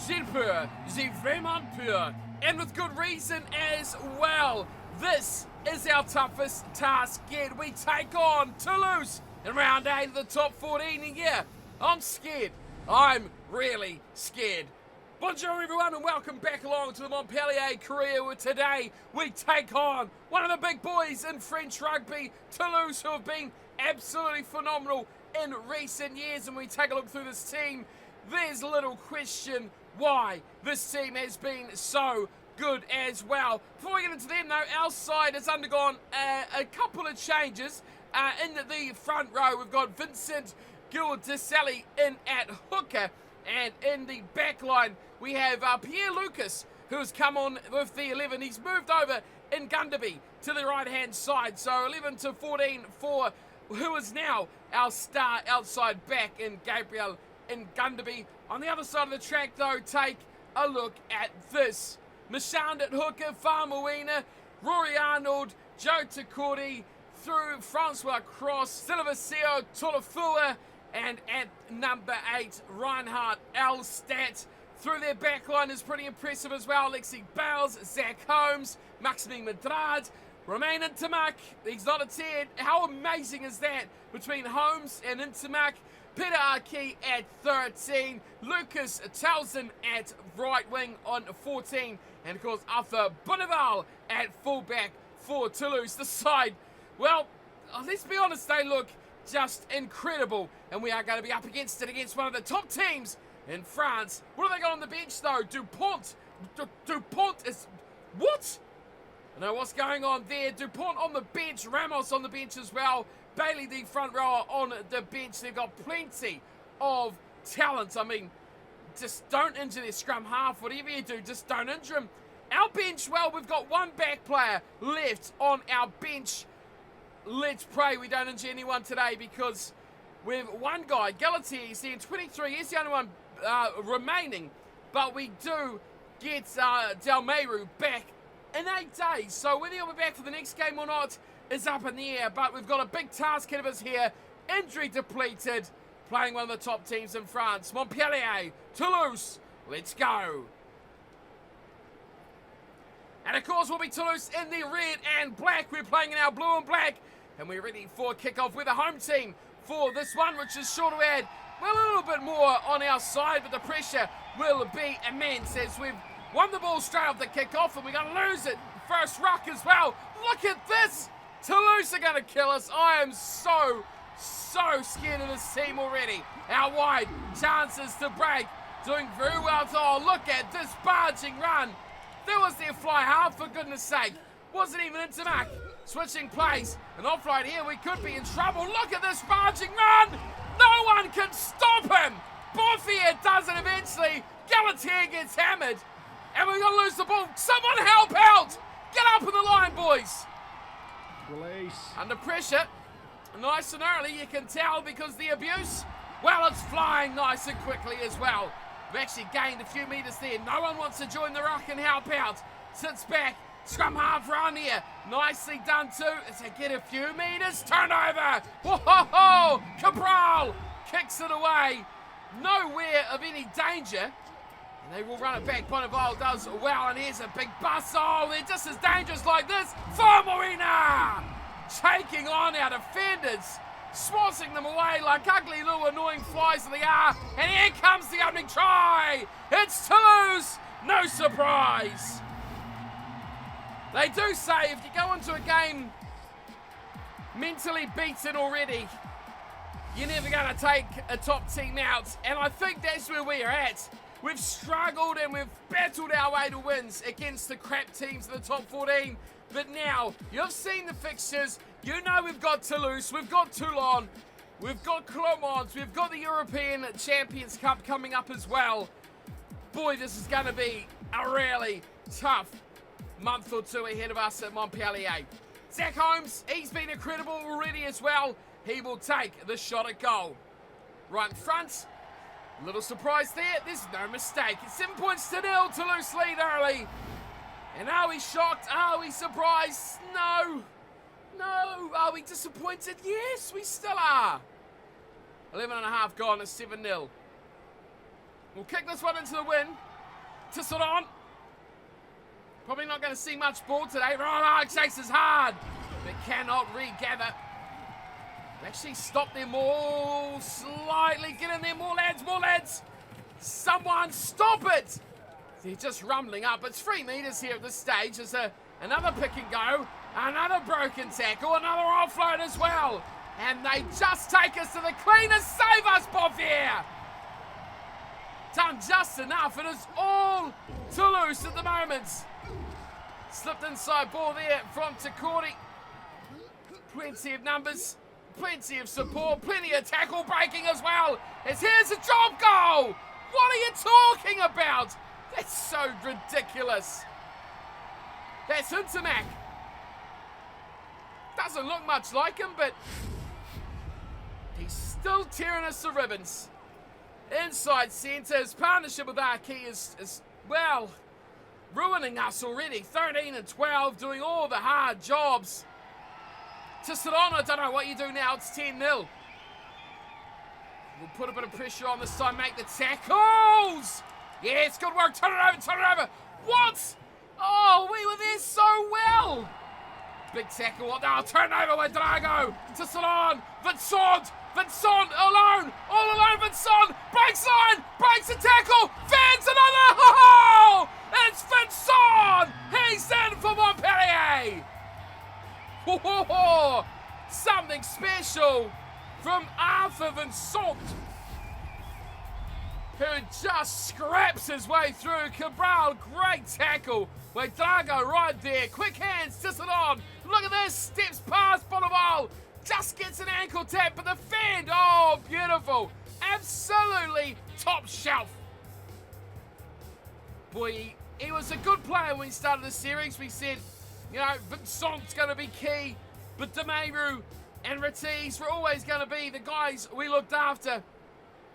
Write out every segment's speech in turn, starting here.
c'est pur, c'est vraiment pur, and with good reason as well. This is our toughest task yet. We take on Toulouse in round 8 of the top 14, and yeah, I'm scared. I'm really scared. Bonjour everyone and welcome back along to the Montpellier career, where today we take on one of the big boys in French rugby, Toulouse, who have been absolutely phenomenal in recent years. And we take a look through this team, there's little question why this team has been so good as well. Before we get into them though, our side has undergone a couple of changes. In the front row we've got Vincent Gildeselli in at hooker, and in the back line we have Pierre Lucas, who's come on with the 11. He's moved over in Gunderby to the right hand side, so 11 to 14 for who is now our star outside back in Gabriel in Gunderby. On the other side of the track though, take a look at this. Mashand at hooker, Farmawina, Rory Arnold, Joe Takori, through Francois Cross, Silvasio Tolofua, and at number 8, Reinhard Elstat. Through their backline is pretty impressive as well. Lexi Bales, Zach Holmes, Maxime Madrad, Romain Intimac. He's not a 10. How amazing is that between Holmes and Intimac? Peter Aki at 13, Lucas Towson at right wing on 14, and of course Arthur Bonneval at fullback for Toulouse. The side, well, let's be honest, they look just incredible, and we are going to be up against it against one of the top teams in France. What have they got on the bench though? Dupont is, what? I know what's going on there. Dupont on the bench, Ramos on the bench as well. Bailey, the front rower, on the bench. They've got plenty of talent. I mean, just don't injure their scrum half. Whatever you do, just don't injure them. Our bench, well, we've got one back player left on our bench. Let's pray we don't injure anyone today, because we've one guy, Galatier, he's in 23. He's the only one remaining. But we do get Delmeru back in 8 days. So whether he'll be back for the next game or not is up in the air, but we've got a big task ahead of us here. Injury depleted, playing one of the top teams in France. Montpellier, Toulouse, let's go. And of course we'll be Toulouse in the red and black. We're playing in our blue and black, and we're ready for kickoff. We're the home team for this one, which is sure to add, well, a little bit more on our side, but the pressure will be immense as we've won the ball straight off the kickoff, and we're going to lose it first ruck as well. Look at this! Toulouse are going to kill us. I am so scared of this team already. Out wide, chances to break. Doing very well. Oh, look at this barging run. There was their fly half, for goodness sake. Wasn't even into Mac. Switching plays. An offload here. We could be in trouble. Look at this barging run. No one can stop him. Bouffier does it eventually. Galatier gets hammered. And we're going to lose the ball. Someone help out. Get up in the line, boys. Release. Under pressure, nice and early, you can tell, because the abuse, well, it's flying nice and quickly as well. We've actually gained a few metres there. No one wants to join the ruck and help out. Sits back, scrum half run here. Nicely done too, as they get a few metres. Turnover! Whoa! Cabral kicks it away. Nowhere of any danger. And they will run it back. Bonneval does well, and here's a big bus. Oh, they're just as dangerous like this. Farmawina! Taking on our defenders, swassing them away like ugly little annoying flies that they are. And here comes the opening try. It's Toulouse. No surprise. They do say if you go into a game mentally beaten already, you're never going to take a top team out. And I think that's where we are at. We've struggled and we've battled our way to wins against the crap teams in the top 14. But now, you've seen the fixtures. You know we've got Toulouse, we've got Toulon, we've got Clermont, we've got the European Champions Cup coming up as well. Boy, this is going to be a really tough month or two ahead of us at Montpellier. Zach Holmes, he's been incredible already as well. He will take the shot at goal. Right in front. Little surprise there, there's no mistake. It's 7 points to 0, Toulouse lead early. And are we shocked? Are we surprised? No. Are we disappointed? Yes, we still are. 11 and a half gone, it's 7-0. We'll kick this one into the win. Tisserand. Probably not going to see much ball today. Rollard chases hard, but cannot regather. Actually stop them all slightly. Get in there, more lads, more lads. Someone stop it. They're just rumbling up. It's 3 metres here at this stage. There's another pick and go, another broken tackle, another offload as well. And they just take us to the cleanest. Save us, Montpellier. Done just enough. It is all Toulouse at the moment. Slipped inside ball there from Takordi. Plenty of numbers, plenty of support, plenty of tackle breaking as well. As here's a drop goal. What are you talking about? That's so ridiculous. That's Intermac. Doesn't look much like him, but he's still tearing us to ribbons. Inside centre, his partnership with Arki is well, ruining us already. 13 and 12, doing all the hard jobs. Tisserand, I don't know what you do now. It's 10-0. We'll put a bit of pressure on this time, make the tackles. Yes, good work. Turn it over, turn it over. What? Oh, we were there so well. Big tackle. Oh, turn over with Drago. Tisserand, Vincent alone. All alone, Vincent. Breaks line, breaks the tackle. Fans another. Oh, it's Vincent. He's in for Montpellier. Oh, something special from Arthur Vincent, who just scraps his way through. Cabral, great tackle. With Drago right there. Quick hands, Tisserand. Look at this. Steps past Bonneville. Just gets an ankle tap, but the fend. Oh, beautiful. Absolutely top shelf. Boy, he was a good player when he started the series. We said, you know, Vincent's going to be key, but Demeru and Ratties were always going to be the guys we looked after.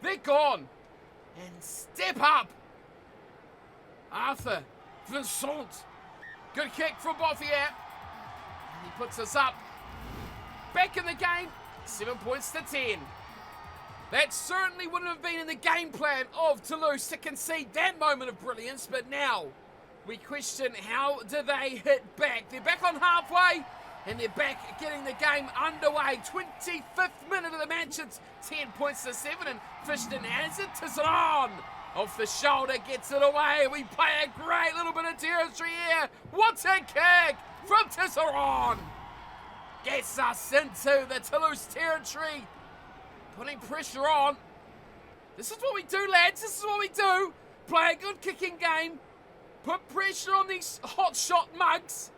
They're gone. And step up. Arthur Vincent. Good kick from Montpellier. And he puts us up. Back in the game, 7 points to 10. That certainly wouldn't have been in the game plan of Toulouse to concede that moment of brilliance, but now we question, how do they hit back? They're back on halfway, and they're back getting the game underway. 25th minute of the match, it's 10 points to 7, and Fishton has it. Tisserand off the shoulder, gets it away. We play a great little bit of territory here. What a kick from Tisserand. Gets us into the Toulouse territory. Putting pressure on. This is what we do, lads. This is what we do. Play a good kicking game. Put pressure on these hot shot mugs.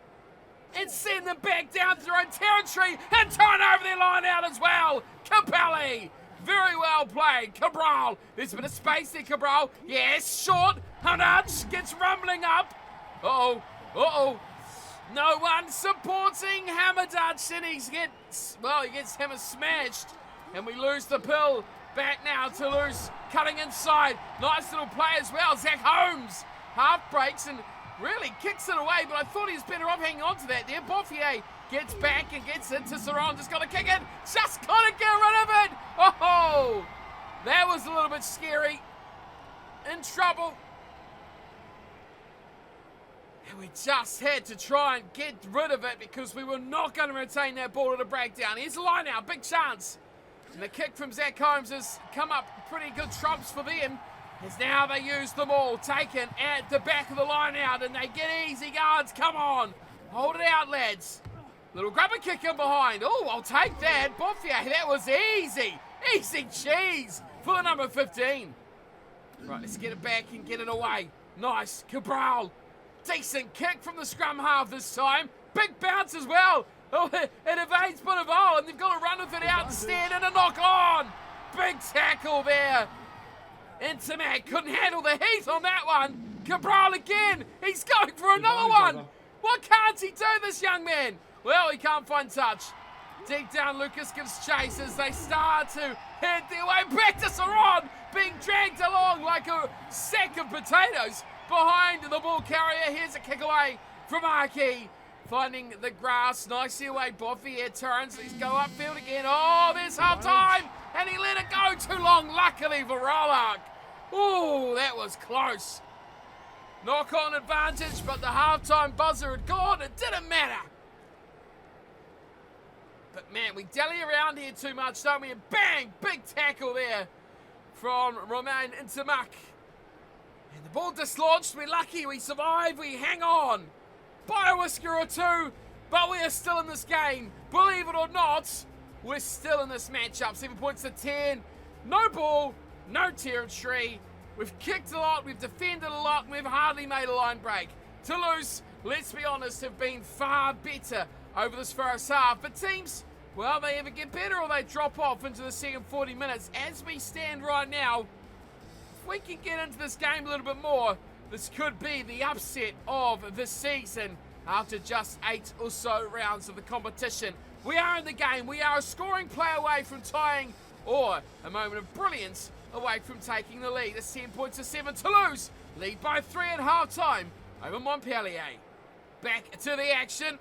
And send them back down to their own territory. And turn over their line out as well. Capelli. Very well played. Cabral. There's a bit of space there, Cabral. Yes, short. Hunach gets rumbling up. Uh-oh. Uh-oh. No one supporting Hamadach, and he gets hammer smashed, and we lose the pill. Back now, Toulouse cutting inside. Nice little play as well. Zach Holmes half breaks and really kicks it away, but I thought he was better off hanging on to that there. Montpellier gets back and gets it. Tisserand just got to kick it. Just got to get rid of it. Oh, that was a little bit scary. In trouble. And we just had to try and get rid of it because we were not going to retain that ball at a breakdown. Here's the line now, big chance. And the kick from Zach Holmes has come up pretty good trumps for them. As now they use them all, taken at the back of the line out, and they get easy guards. Come on, hold it out, lads. Little grubber kick in behind. Oh, I'll take that. Montpellier, that was easy. Easy cheese for the number 15. Right, let's get it back and get it away. Nice, Cabral. Decent kick from the scrum half this time. Big bounce as well. Oh, it evades Bonneville, and they've got to run with it out instead, and a knock on. Big tackle there. Intermac couldn't handle the heat on that one. Cabral again. He's going for another one. What can't he do, this young man? Well, he can't find touch. Deep down, Lucas gives chase as they start to head their way back to Tisserand, being dragged along like a sack of potatoes behind the ball carrier. Here's a kick away from Arki. Finding the grass nicely away. Montpellier turns. He's go upfield again. Oh, there's half time. And he let it go too long, luckily for Rollark. Oh, that was close. knock-on advantage, but the halftime buzzer had gone. It didn't matter. But man, we dally around here too much, don't we? And bang, big tackle there from Romain Intimac. And the ball dislodged. We're lucky. We survive. We hang on by a whisker or two, but we are still in this game. Believe it or not, we're still in this matchup. 7 points to 10. No ball, no territory. We've kicked a lot, we've defended a lot, and we've hardly made a line break. Toulouse, let's be honest, have been far better over this first half. But teams, well, they either get better or they drop off into the second 40 minutes. As we stand right now, if we can get into this game a little bit more, this could be the upset of this season after just 8 or so rounds of the competition. We are in the game. We are a scoring play away from tying, or a moment of brilliance away from taking the lead. It's 10 points to 7. Toulouse lead by 3 at half-time over Montpellier. Back to the action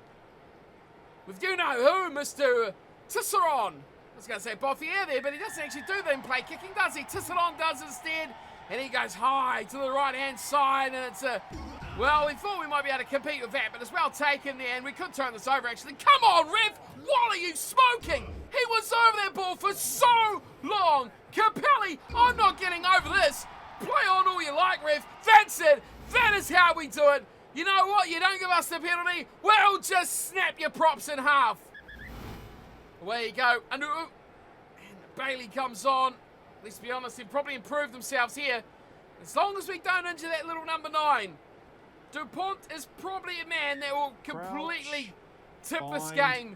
with you-know-who, Mr. Tisserand. I was going to say Bouffier there, but he doesn't actually do the in-play kicking, does he? Tisserand does instead, and he goes high to the right-hand side, and it's a... Well, we thought we might be able to compete with that, but it's well taken there, and we could turn this over, actually. Come on, ref! What are you smoking? He was over that ball for so long. Capelli, I'm not getting over this. Play on all you like, ref. That's it. That is how we do it. You know what? You don't give us the penalty, we'll just snap your props in half. Away you go. And Bailey comes on. Let's be honest, they've probably improved themselves here. As long as we don't injure that little number 9. Dupont is probably a man that will completely tip this game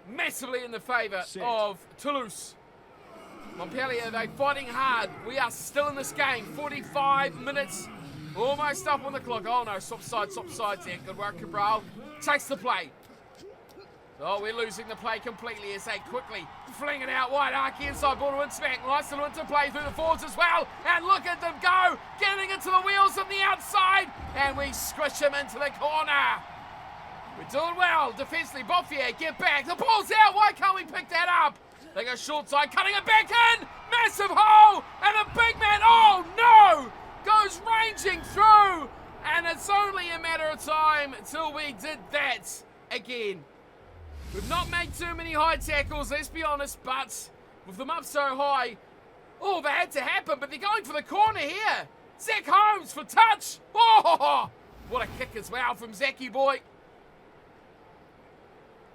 massively in the favour of Toulouse. Montpellier, they're fighting hard. We are still in this game. 45 minutes, almost up on the clock. Oh no, stop sides there. Good work, Cabral. Takes the play. Oh, we're losing the play completely as they quickly fling it out wide. Arky inside ball to Intimac. Nice little interplay through the forwards as well. And look at them go. Getting into the wheels on the outside. And we squish him into the corner. We're doing well. Defensively, Bouffier, get back. The ball's out. Why can't we pick that up? They go short side, cutting it back in. Massive hole. And a big man, oh no, goes ranging through. And it's only a matter of time until we did that again. We've not made too many high tackles, let's be honest, but with them up so high, oh, they had to happen, but they're going for the corner here. Zach Holmes for touch. Oh, what a kick as well from Zachy boy.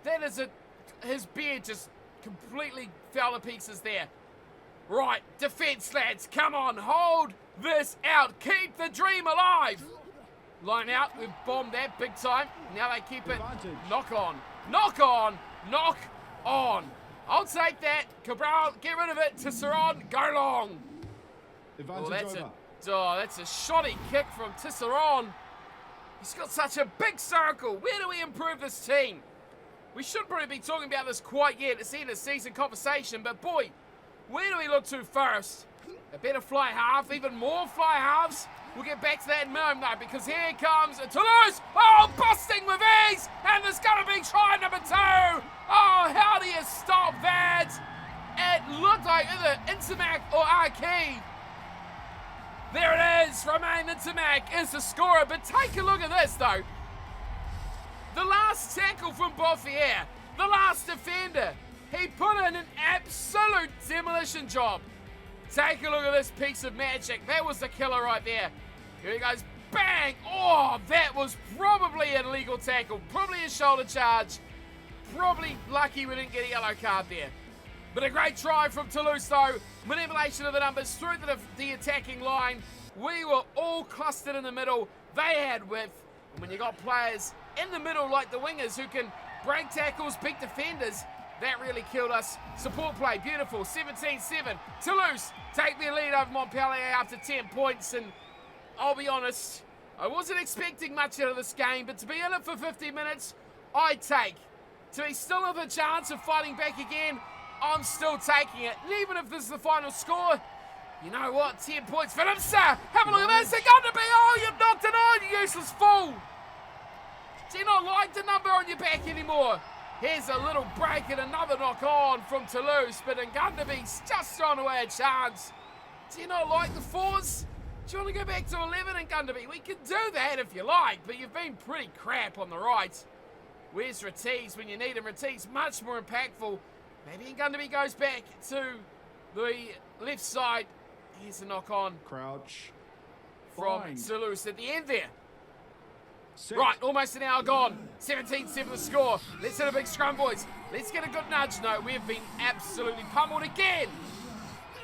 That is his beard just completely fell to pieces there. Right, defense lads, come on, hold this out. Keep the dream alive. Line out, we've bombed that big time. Now they keep it. Knock on. Knock on, knock on. I'll take that. Cabral, get rid of it. Tisserand, go long. That's a shoddy kick from Tisserand. He's got such a big circle. Where do we improve this team? We shouldn't probably be talking about this quite yet. It's in a season conversation, but boy, where do we look to first? A better fly half, even more fly halves. We'll get back to that in a moment though, because here comes Toulouse. Oh, busting with ease, and there's going to be try number 2. Oh, how do you stop that? It looked like either Intimac or Arky. There it is, Romain Intimac is the scorer, but take a look at this though. The last tackle from Bouffier, the last defender, he put in an absolute demolition job. Take a look at this piece of magic. That was the killer right there. Here he goes. Bang! Oh, that was probably an illegal tackle. Probably a shoulder charge. Probably lucky we didn't get a yellow card there. But a great try from Toulouse though. Manipulation of the numbers through the attacking line. We were all clustered in the middle. They had width. And when you got players in the middle like the wingers who can break tackles, beat defenders, that really killed us. Support play, beautiful, 17-7. Toulouse take their lead over Montpellier after 10 points, and I'll be honest, I wasn't expecting much out of this game, but to be in it for 50 minutes, I'd take. To be still have a chance of fighting back again, I'm still taking it. And even if this is the final score, you know what, 10 points for Limsa. Have a look at this, they're going to be, oh, you've knocked it on, you useless fool. Do you not like the number on your back anymore? Here's a little break and another knock on from Toulouse, but Ngundaby's just thrown away a chance. Do you not like the 4s? Do you want to go back to 11 in Gunderby? We can do that if you like, but you've been pretty crap on the right. Where's Rattiz when you need him? Rattiz much more impactful. Maybe Gunderby goes back to the left side. Here's a knock on. Crouch. From Fine. Toulouse at the end there. Set. Right, almost an hour gone. 17-7 the score. Let's hit a big scrum, boys. Let's get a good nudge. No, we've been absolutely pummeled again.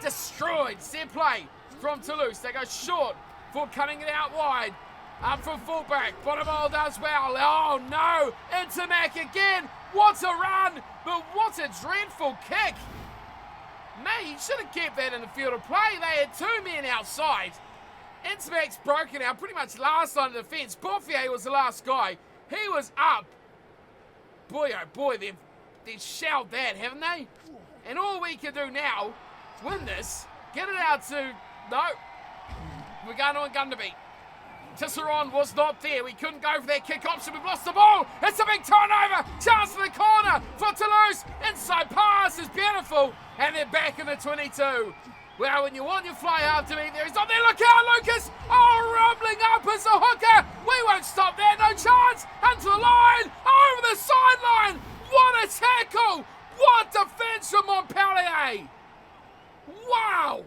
Destroyed. Set play from Toulouse. They go short for cutting it out wide. Up for fullback. Bottomall does well. Oh, no. Into Mac again. What a run, but what a dreadful kick. Mate, he should have kept that in the field of play. They had two men outside. Intermac's broken out, pretty much last line of defence. Bouffier was the last guy. He was up. Boy, oh boy, they've shelled that, haven't they? And all we can do now, win this, get it out to... No. We're going on Gunderby. Tisserand was not there. We couldn't go for that kick option. We've lost the ball. It's a big turnover. Chance for the corner for Toulouse. Inside pass is beautiful. And they're back in the 22. Well, when you want your fly half to be there, he's not there. Look out, Lucas. Oh, rumbling up as a hooker. We won't stop there. No chance. Into the line. Over the sideline. What a tackle. What defence from Montpellier. Wow.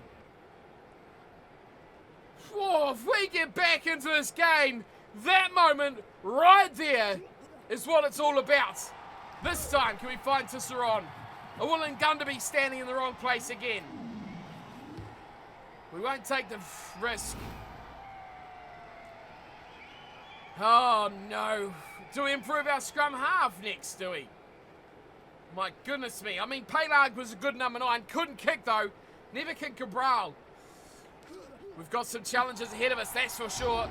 Oh, if we get back into this game, that moment right there is what it's all about. This time, can we find Tisserand? Or will Gunderby standing in the wrong place again? We won't take the risk. Oh, no. Do we improve our scrum half next, do we? My goodness me. I mean, Pelag was a good number 9. Couldn't kick, though. Never kicked Cabral. We've got some challenges ahead of us, that's for sure.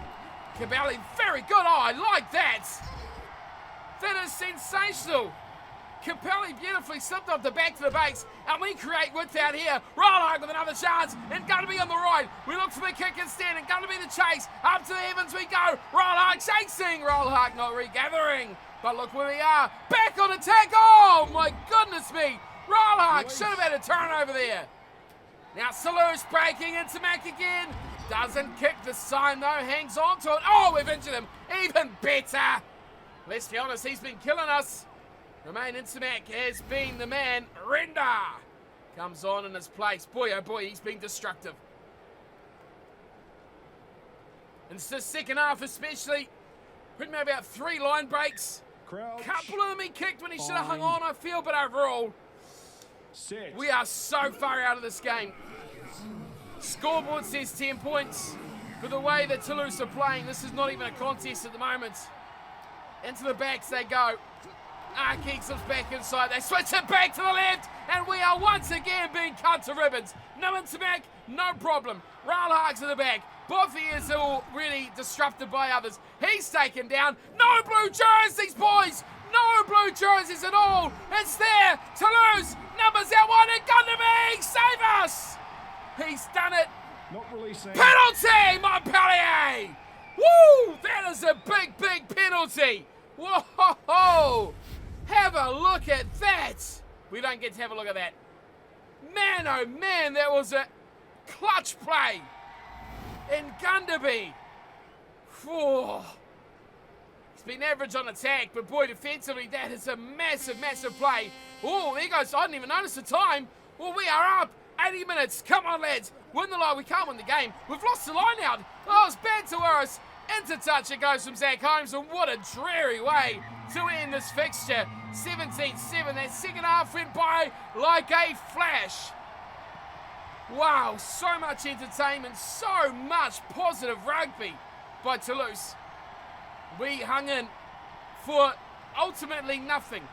Cabelli, very good. Oh, I like that. That is sensational. Capelli beautifully slipped off the back to the base, and we create width out here. Rolhag with another chance, and Gunderby on the right. We look for the kick instead, and Gunderby the chase. Up to the heavens we go. Rolhag chasing. Rolhag not regathering. But look where we are. Back on attack. Oh, my goodness me. Rolhag should have had a turnover there. Now Toulouse breaking into Mac again. Doesn't kick this time though. Hangs on to it. Oh, we've injured him. Even better. Let's be honest, he's been killing us. Romain Intimac has been the man. Render comes on in his place. Boy, oh boy, he's been destructive. In the second half especially, pretty much about 3 line breaks. Crouch. Couple of them he kicked when he should have hung on, I feel, but overall, Set. we are so far out of this game. Scoreboard says 10 points. But the way that Toulouse are playing, this is not even a contest at the moment. Into the backs they go. Keeks us back inside. They switch it back to the left. And we are once again being cut to ribbons. No Intimac, no problem. Rolhag's in the back. Boffy is already disrupted by others. He's taken down. No blue jerseys, boys. No blue jerseys at all. It's there. Toulouse. Numbers out wide and Gunderby. Save us. He's done it. Not releasing. Penalty, Montpellier. Woo! That is a big, big penalty. Whoa! Have a look at that. We don't get to have a look at that. Man, oh man, that was a clutch play in Gunderby. Whew. He's been average on attack, but boy, defensively, that is a massive, massive play. Oh, there goes. I didn't even notice the time. Well, we are up. 80 minutes. Come on, lads. Win the line. We can't win the game. We've lost the line out. Oh, it's bad to worse. Into touch it goes from Zach Holmes, and what a dreary way to end this fixture. 17-7. That second half went by like a flash. Wow, so much entertainment, so much positive rugby by Toulouse. We hung in for ultimately nothing.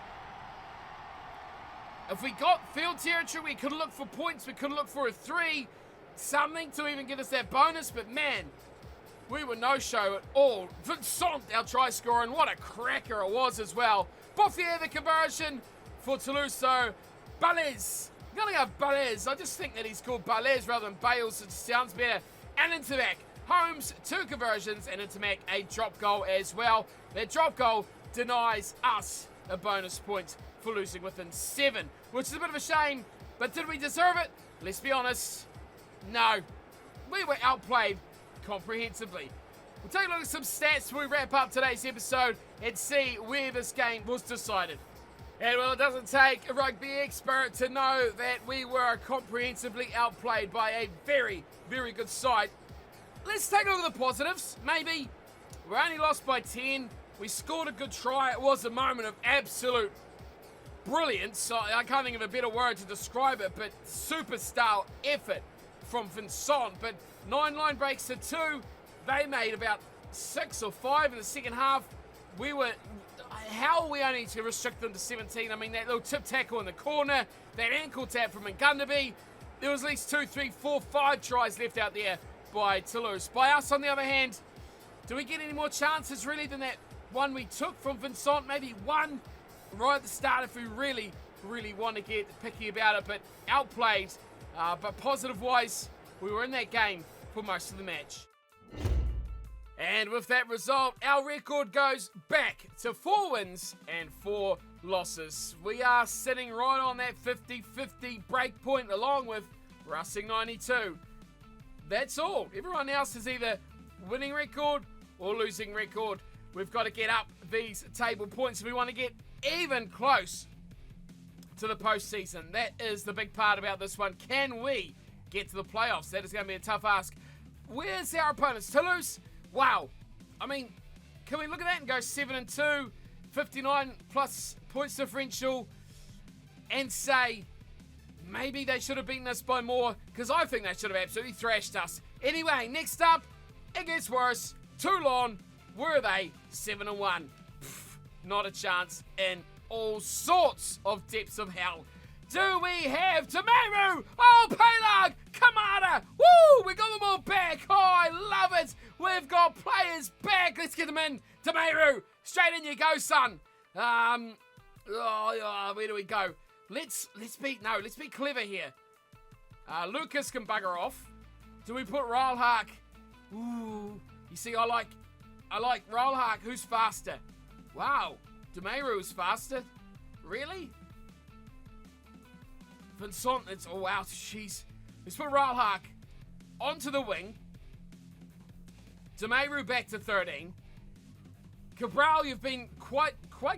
If we got field territory, we could look for points, we could look for a 3, something to even get us that bonus, but man, we were no show at all. Vincent, our try scorer, and what a cracker it was as well. Bouffier, the conversion for Toulouse, so Balez. I'm going to go Balez. I just think that he's called Balez rather than Bales. It sounds better. And Intimac. Holmes, 2 conversions, and Intimac a drop goal as well. That drop goal denies us a bonus point for losing within 7, which is a bit of a shame, but did we deserve it? Let's be honest, no. We were outplayed comprehensively. We'll take a look at some stats before we wrap up today's episode and see where this game was decided. And well, it doesn't take a rugby expert to know that we were comprehensively outplayed by a very, very good side. Let's take a look at the positives. Maybe we only lost by 10. We scored a good try. It was a moment of absolute brilliance. I can't think of a better word to describe it, but superstar effort from Vincent. But 9 line breaks to 2. They made about 6 or 5 in the second half. How are we only to restrict them to 17? I mean, that little tip tackle in the corner, that ankle tap from Ngundabi. There was at least 2, 3, 4, 5 tries left out there by Toulouse. By us, on the other hand, do we get any more chances really than that one we took from Vincent? Maybe one right at the start if we really, really want to get picky about it. But outplayed, but positive-wise, we were in that game for most of the match. And with that result, our record goes back to 4 wins and 4 losses. We are sitting right on that 50-50 break point along with Racing 92. That's all. Everyone else is either winning record or losing record. We've got to get up these table points if we want to get even close to the postseason. That is the big part about this one. Can we get to the playoffs? That is going to be a tough ask. Where's our opponents? Toulouse? Wow. I mean, can we look at that and go 7-2, 59 plus points differential, and say maybe they should have beaten us by more? Because I think they should have absolutely thrashed us. Anyway, next up, it gets worse. Toulon, where are they? 7-1. Not a chance in all sorts of depths of hell. Do we have Tamaru? Oh, Pelag! Kamada! Woo! We got them all back! Oh, I love it! We've got players back! Let's get them in! Tamaru! Straight in you go, son! Where do we go? Let's be clever here. Lucas can bugger off. Do we put Ralhak? Ooh. You see, I like Ralhak. Who's faster? Wow. Tamaru is faster? Really? Vincent, oh wow, jeez. Let's put Ralhak onto the wing. Demaru back to 13. Cabral, you've been quite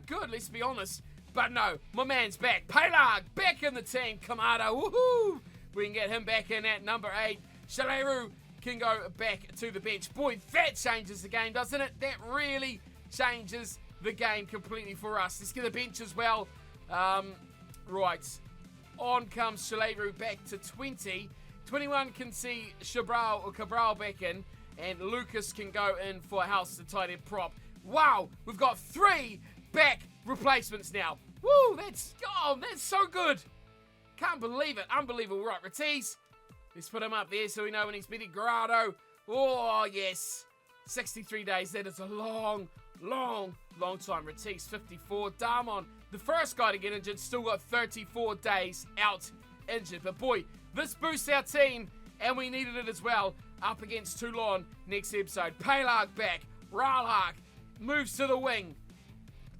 good, let's be honest. But no, my man's back. Pelag, back in the team. Kamada, woohoo! We can get him back in at number 8. Shaleru can go back to the bench. Boy, that changes the game, doesn't it? That really changes the game completely for us. Let's get the bench as well. Right. On comes Shaleru back to 20. 21 can see Cabral back in. And Lucas can go in for House, the tight end prop. Wow, we've got 3 back replacements now. Woo, that's so good. Can't believe it. Unbelievable. Right, Ratiz. Let's put him up there so we know when he's beating Grado. Oh, yes. 63 days. That is a long time. Ratiz, 54. Damon, the first guy to get injured, still got 34 days out injured. But boy, this boosts our team, and we needed it as well, up against Toulon next episode. Pelag back. Ralhak moves to the wing.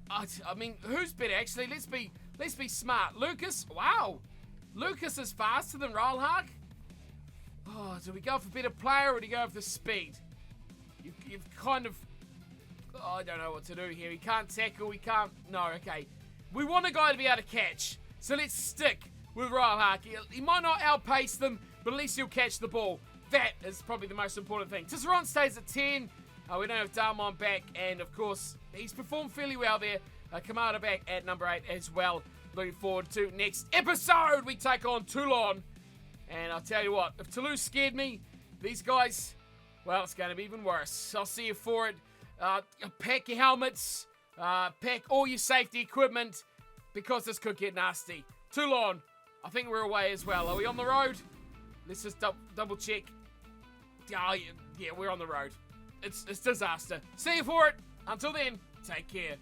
I mean, who's better, actually? Let's be smart. Lucas? Wow. Lucas is faster than Ralhak? Oh, do we go for better player or do you go for the speed? You've kind of... Oh, I don't know what to do here. He can't tackle. He can't... No, okay. We want a guy to be able to catch. So let's stick with Ralhak. He might not outpace them, but at least he'll catch the ball. That is probably the most important thing. Tisserand stays at 10. We don't have Darmon back. And, of course, he's performed fairly well there. Kamada back at number 8 as well. Looking forward to next episode. We take on Toulon. And I'll tell you what, if Toulouse scared me, these guys, well, it's going to be even worse. I'll see you for it. Pack your helmets. Pack all your safety equipment, because this could get nasty. Toulon, I think we're away as well. Are we on the road? Let's just double check. Oh, yeah, we're on the road. It's disaster. See you for it. Until then, take care.